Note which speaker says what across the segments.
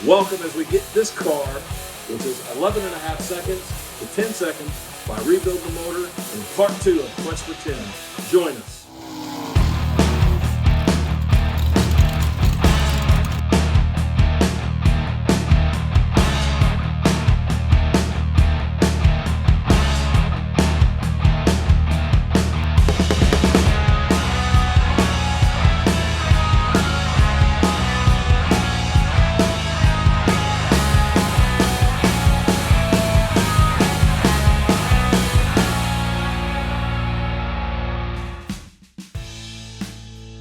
Speaker 1: Welcome as we get this car, which is 11 and a half seconds to 10 seconds by Rebuild the Motor in part 2 of Quest for 10. Join us.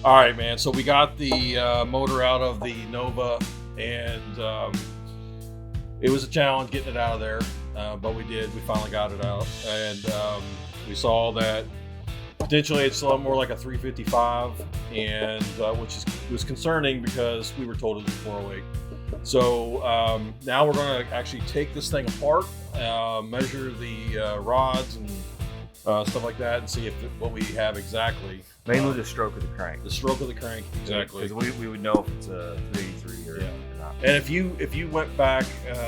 Speaker 2: All right, man. So we got the motor out of the Nova, and it was a challenge getting it out of there, but we did. We finally got it out, and we saw that potentially it's a lot more like a 355, and which was concerning because we were told it was 408. So now we're going to actually take this thing apart, measure the rods and stuff like that, and see what we have exactly.
Speaker 3: Mainly the stroke of the crank.
Speaker 2: The stroke of the crank, exactly.
Speaker 3: Because we would know if it's a 383 or not.
Speaker 2: And if you went back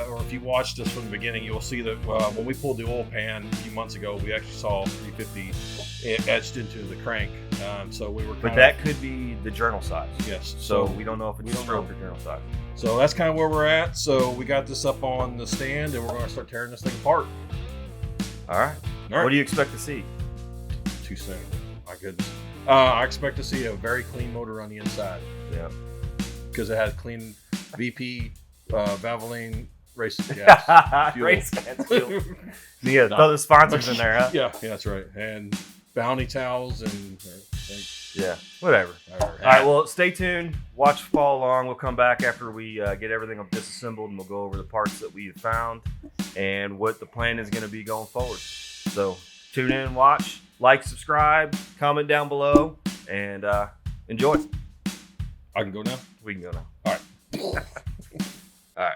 Speaker 2: or if you watched this from the beginning, you'll see that when we pulled the oil pan a few months ago, we actually saw 350 etched into the crank. So we were.
Speaker 3: But that could be the journal size.
Speaker 2: Yes.
Speaker 3: So we don't know if it's stroke or journal size.
Speaker 2: So that's kind of where we're at. So we got this up on the stand, and we're going to start tearing this thing apart.
Speaker 3: All right. What do you expect to see?
Speaker 2: Too soon. My goodness. I expect to see a very clean motor on the inside.
Speaker 3: Yeah.
Speaker 2: Because it has clean VP, Valvoline, race gas, fuel.
Speaker 3: Race gas fuel. Yeah, throw the sponsors in there, huh?
Speaker 2: Yeah, that's right. And Bounty towels and
Speaker 3: yeah, whatever. All right, well, stay tuned. Watch, follow along. We'll come back after we get everything disassembled, and we'll go over the parts that we've found and what the plan is going to be going forward. So tune in, watch, like, subscribe, comment down below, and enjoy.
Speaker 2: I can go now?
Speaker 3: We can go now.
Speaker 2: All right.
Speaker 3: All right.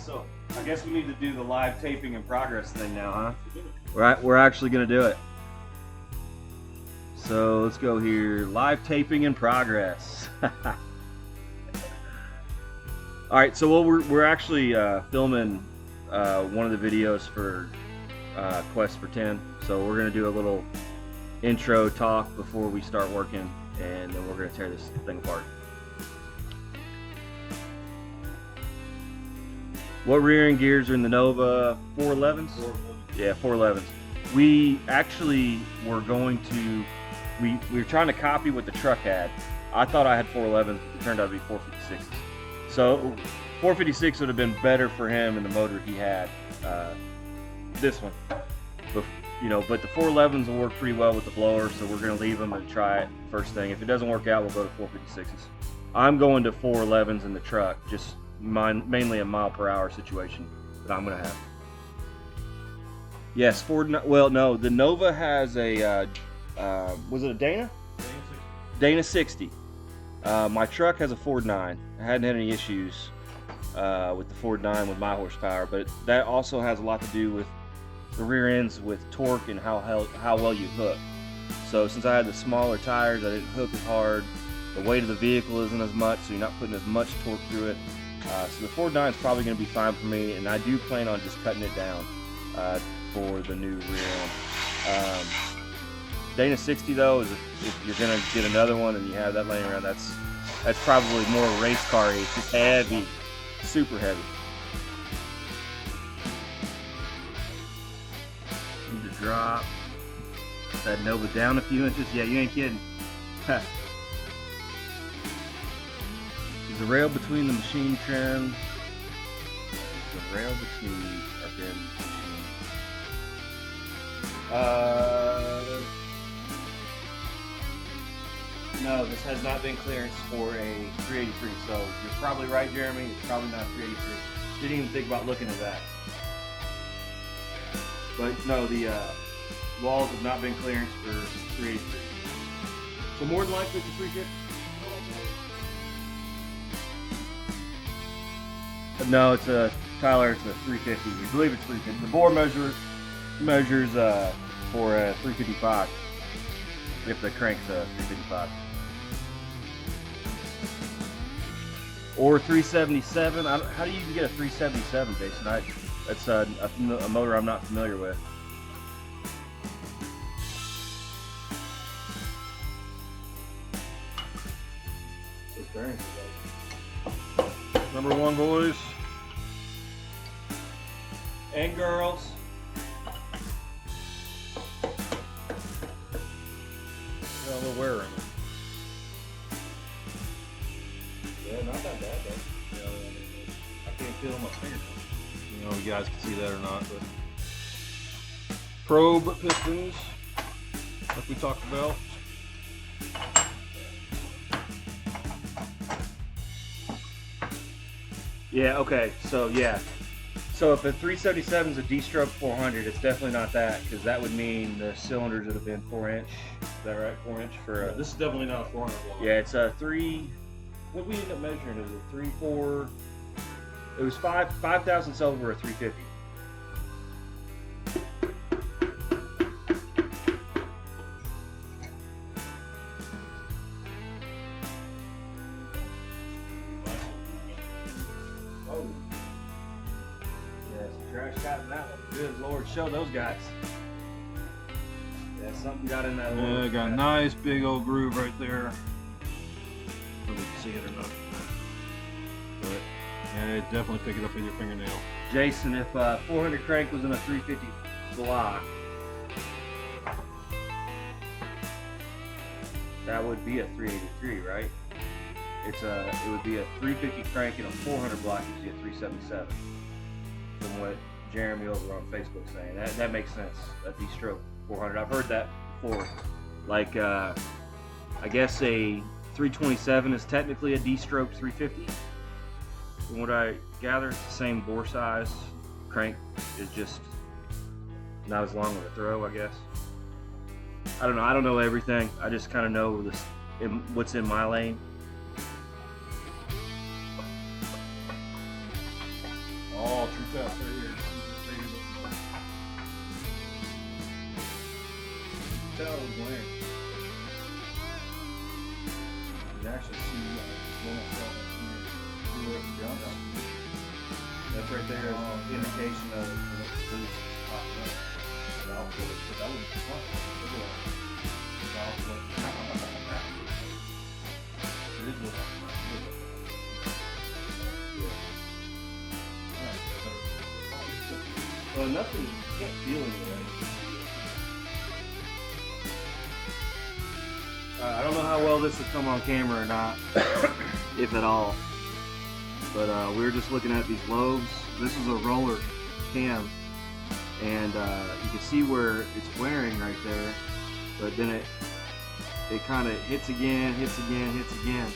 Speaker 3: So I guess we need to do the live taping in progress thing now, huh? We're actually gonna do it. So let's go here. Live taping in progress. All right, so we're actually filming one of the videos for Quest for 10. So we're gonna do a little intro talk before we start working, and then we're gonna tear this thing apart. What rear end gears are in the Nova? 411s? Yeah, 411s. We actually were going to, we were trying to copy what the truck had. I thought I had 411s, but it turned out to be 456s. So 456 would have been better for him in the motor he had. This one. But, you know, but the 411s will work pretty well with the blower, so we're going to leave them and try it first thing. If it doesn't work out, we'll go to 456s. I'm going to 411s in the truck, just mainly a mile per hour situation that I'm going to have. Yes, well, no, the Nova has a, was it a Dana? Dana 60. My truck has a Ford 9. I hadn't had any issues with the Ford 9 with my horsepower, but that also has a lot to do with the rear ends with torque and how well you hook. So since I had the smaller tires, I didn't hook as hard. The weight of the vehicle isn't as much, so you're not putting as much torque through it. So the Ford 9 is probably going to be fine for me, and I do plan on just cutting it down for the new rear end. Dana 60 though, is if you're going to get another one and you have that laying around, that's probably more race car-y. It's just heavy, super heavy. Need to drop that Nova down a few inches. Yeah, you ain't kidding. There's a rail between the machine trim. The rail between again machine. No, this has not been clearance for a 383. So you're probably right, Jeremy. It's probably not 383. Didn't even think about looking at that. But no, the walls have not been clearance for 383. So more than likely it's a 350. No, it's a Tyler. It's a 350. We believe it's 350. The bore measures for a 355. If the crank's a 355 or 377. How do you even get a 377, Jason? That's a motor I'm not familiar with.
Speaker 2: Number one, boys
Speaker 3: and girls.
Speaker 2: Got a little wear in it.
Speaker 3: Yeah, not that bad though.
Speaker 2: Yeah,
Speaker 3: I can't feel my fingernails.
Speaker 2: you know, you guys can see that or not, but probe pistons, like we talked about.
Speaker 3: Yeah, okay, so yeah. So if a 377 is a D-stroke 400, it's definitely not that, because that would mean the cylinders would have been 4-inch. Is that right? 4-inch for a...
Speaker 2: This is definitely not a 400 block.
Speaker 3: Yeah, it's a 3... What we ended up measuring? Is it 3, 4... It was 5,000 over a 350. Oh. Yeah, some trash got in that one. Good Lord, show those guys. Yeah, something got in that one.
Speaker 2: Yeah, got a nice big old groove right there. Whether you can see it or not. But yeah, definitely pick it up with your fingernail.
Speaker 3: Jason, if 400 crank was in a 350 block, that would be a 383, right? It would be a 350 crank in a 400 block gives you a 377. From what Jeremy over on Facebook saying, that makes sense. A D-stroke 400. I've heard that before. Like I guess a 327 is technically a D-stroke 350. From what I gather, it's the same bore size. Crank is just not as long of a throw, I guess. I don't know. I don't know everything. I just kind of know what's in my lane.
Speaker 2: Oh stuff right here.
Speaker 4: Tell it was wearing. You can actually see one of that's right there is an indication of it's loose. But that wouldn't be fun. Look at that. It is what well, nothing, you can't feel anything. I don't know how well this will come on camera or not, if at all. But we were just looking at these lobes. This is a roller cam, and you can see where it's wearing right there. But then it kind of hits again, hits again, hits again.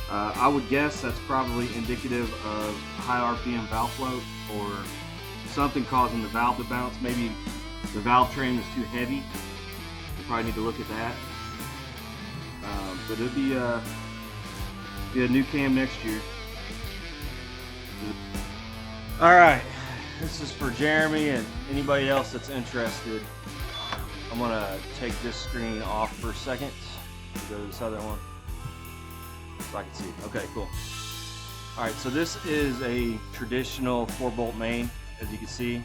Speaker 4: I would guess that's probably indicative of high RPM valve float or something causing the valve to bounce. Maybe the valve train is too heavy. You probably need to look at that. But it'll be a new cam next year. All right, this is for Jeremy and anybody else that's interested. I'm gonna take this screen off for a second. Go to this other one so I can see. Okay, cool. All right, so this is a traditional 4-bolt main, as you can see,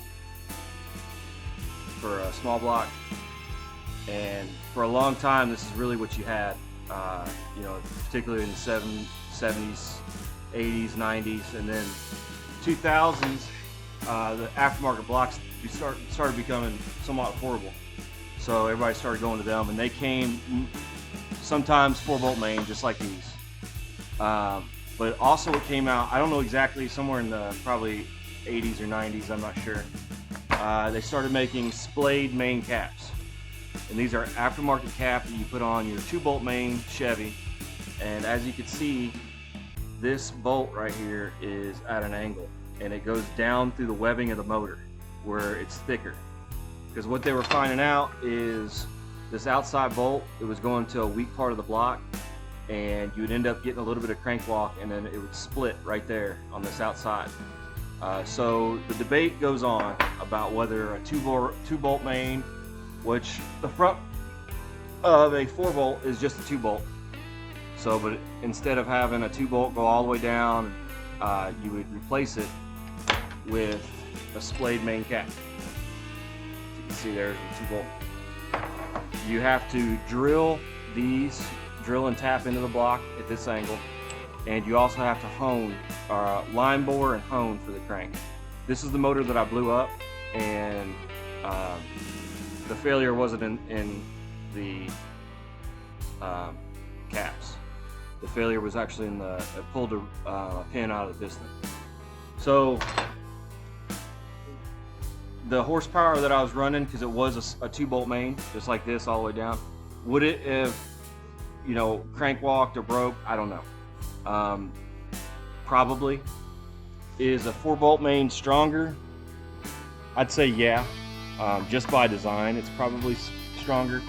Speaker 4: for a small block. And for a long time, this is really what you had. You know, particularly in the 70s, 80s, 90s, and then 2000s, the aftermarket blocks started becoming somewhat affordable. So everybody started going to them, and they came sometimes 4-bolt main, just like these. But also it came out, I don't know exactly, somewhere in the probably 80s or 90s, I'm not sure. They started making splayed main caps. And these are aftermarket cap that you put on your 2-bolt main Chevy. And as you can see, this bolt right here is at an angle, and it goes down through the webbing of the motor where it's thicker. Because what they were finding out is this outside bolt, it was going to a weak part of the block, and you would end up getting a little bit of crank walk, and then it would split right there on this outside. So the debate goes on about whether a 2-bolt main, which the front of a 4-bolt is just a 2-bolt. So, but instead of having a 2-bolt go all the way down, you would replace it with a splayed main cap. As you can see, there's the 2-bolt. You have to drill and tap into the block at this angle, and you also have to hone, line bore and hone for the crank. This is the motor that I blew up, and the failure wasn't in the caps. The failure was actually in it pulled a pin out of the piston. So the horsepower that I was running, because it was a 2-bolt main, just like this all the way down, would it have, you know, crank walked or broke? I don't know. Probably. Is a 4-bolt main stronger? I'd say yeah. Just by design, it's probably stronger.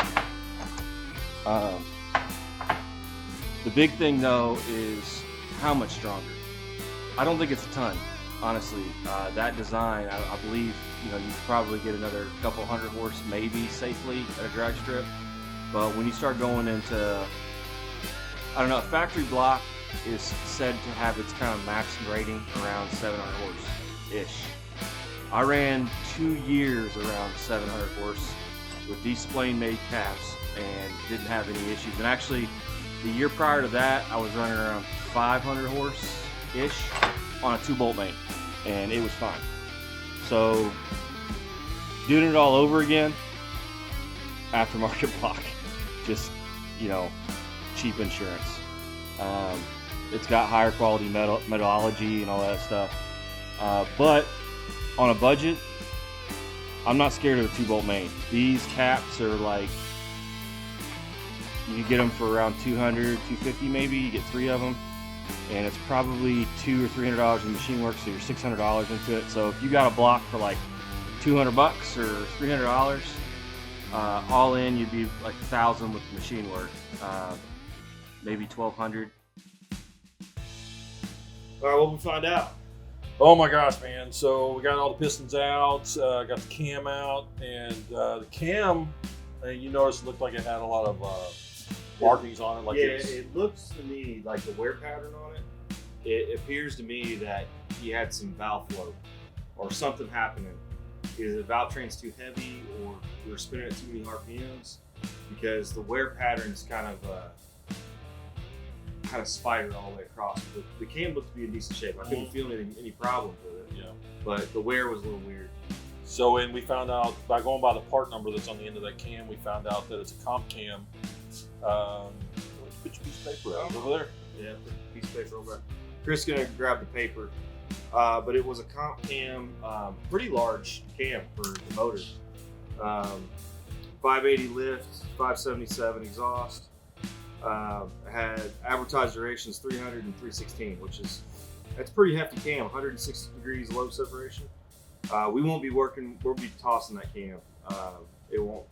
Speaker 4: The big thing though is how much stronger. I don't think it's a ton, honestly. That design, I believe, you know, you could probably get another couple hundred horse maybe safely at a drag strip. But when you start going into, I don't know, a factory block is said to have its kind of max rating around 700 horse-ish. I ran 2 years around 700 horse with these splain made caps and didn't have any issues. And actually, the year prior to that, I was running around 500 horse-ish on a 2-bolt main, and it was fine. So, doing it all over again, aftermarket block, just, you know, cheap insurance. It's got higher quality metallurgy and all that stuff. But on a budget, I'm not scared of a 2-bolt main. These caps are like, you can get them for around $200, $250 maybe. You get 3 of them, and it's probably $200 or $300 in machine work, so you're $600 into it. So if you got a block for like $200 or $300, all in, you'd be like $1,000 with the machine work, maybe $1,200.
Speaker 2: All right, well, we'll find out. Oh my gosh, man! So we got all the pistons out, got the cam out, and the cam, you notice, looked like it had a lot of markings on it. Like
Speaker 3: it looks to me like the wear pattern on it. It appears to me that he had some valve flow or something happening. Either the valve train's too heavy or we were spinning at too many RPMs, because the wear pattern is kind of spider all the way across. The cam looked to be in decent shape. I couldn't feel any problems with it.
Speaker 2: Yeah.
Speaker 3: But the wear was a little weird.
Speaker 2: So, and we found out by going by the part number that's on the end of that cam, we found out that it's a comp cam. Which piece of paper out over there?
Speaker 3: Yeah, piece of paper over there. Chris is gonna grab the paper, but it was a comp cam, pretty large cam for the motor. 580 lift, 577 exhaust. Had advertised durations 300 and 316, that's pretty hefty cam. 160 degrees low separation. We won't be working. We'll be tossing that cam. It won't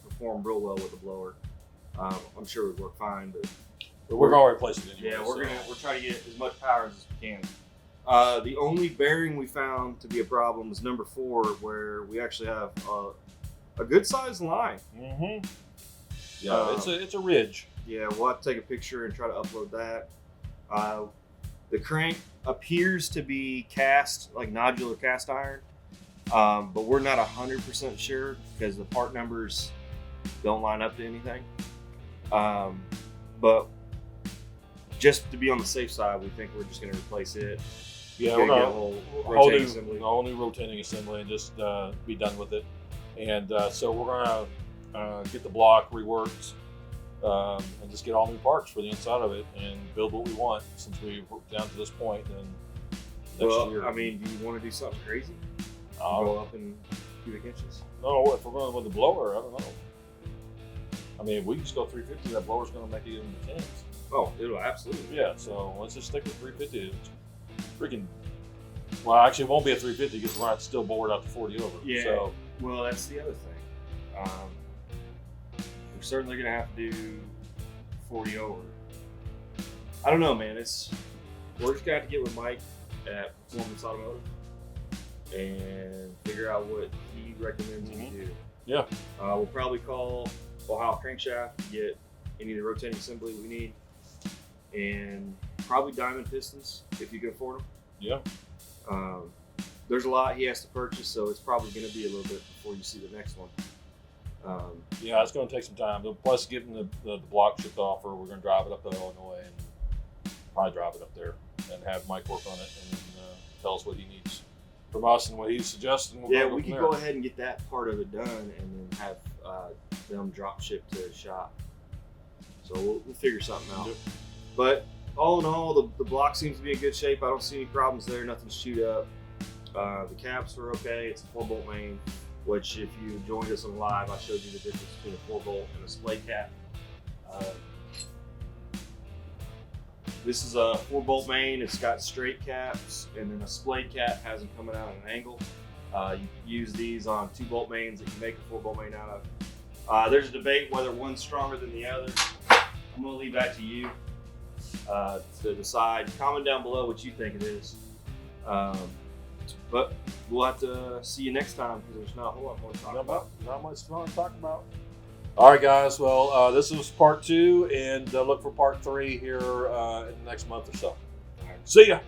Speaker 3: perform real well with the blower. I'm sure it would work fine, but
Speaker 2: we're gonna replace it anyway.
Speaker 3: Yeah, we're trying to get as much power as we can. The only bearing we found to be a problem was number 4, where we actually have a good sized line.
Speaker 2: Mm-hmm. Yeah, it's a ridge.
Speaker 3: Yeah, we'll have to take a picture and try to upload that. The crank appears to be cast, like nodular cast iron, but we're not 100% sure because the part numbers don't line up to anything. But just to be on the safe side, we think we're just going to replace it.
Speaker 2: Yeah,
Speaker 3: we're
Speaker 2: going to
Speaker 3: a
Speaker 2: whole new rotating assembly and just be done with it. And so we're going to get the block reworked and just get all new parts for the inside of it and build what we want since we've worked down to this point. Then next year.
Speaker 3: I mean, do you want to do something crazy? Go up in cubic inches?
Speaker 2: No, if we're going with the blower, I don't know. I mean, if we just go 350, that blower's going to make it in the 10's.
Speaker 3: Oh, it'll absolutely.
Speaker 2: Yeah, so let's just stick with 350. It's freaking. Well, actually, it won't be a 350 because we're going to have to still bore it out to 40 over.
Speaker 3: Yeah.
Speaker 2: So,
Speaker 3: well, that's the other thing. We're certainly going to have to do 40 over. I don't know, man. We're just going to have to get with Mike at Performance Automotive and figure out what he recommends we do.
Speaker 2: Yeah.
Speaker 3: We'll probably call Ohio Crankshaft to get any of the rotating assembly we need, and probably diamond pistons if you can afford them.
Speaker 2: Yeah.
Speaker 3: There's a lot he has to purchase, so it's probably going to be a little bit before you see the next one.
Speaker 2: Yeah, it's going to take some time. Plus, getting the block shipped off, or we're going to drive it up to Illinois and probably drive it up there and have Mike work on it and tell us what he needs from us and what he's suggesting.
Speaker 3: We can go ahead and get that part of it done and then have them drop ship to the shop. So we'll figure something out. Yep. But all in all, the block seems to be in good shape. I don't see any problems there. Nothing's chewed up. The caps are okay. It's a 4-bolt main, which if you joined us on live, I showed you the difference between a 4-bolt and a splay cap. This is a 4-bolt main. It's got straight caps, and then a splay cap has them coming out at an angle. You use these on 2-bolt mains that you make a 4-bolt main out of. There's a debate whether one's stronger than the other. I'm going to leave that to you to decide. Comment down below what you think it is. But we'll have to see you next time because there's not a whole lot more to talk about.
Speaker 2: Not much fun to talk about. All right, guys. Well, this was part 2, and look for part 3 here in the next month or so. All right. See ya.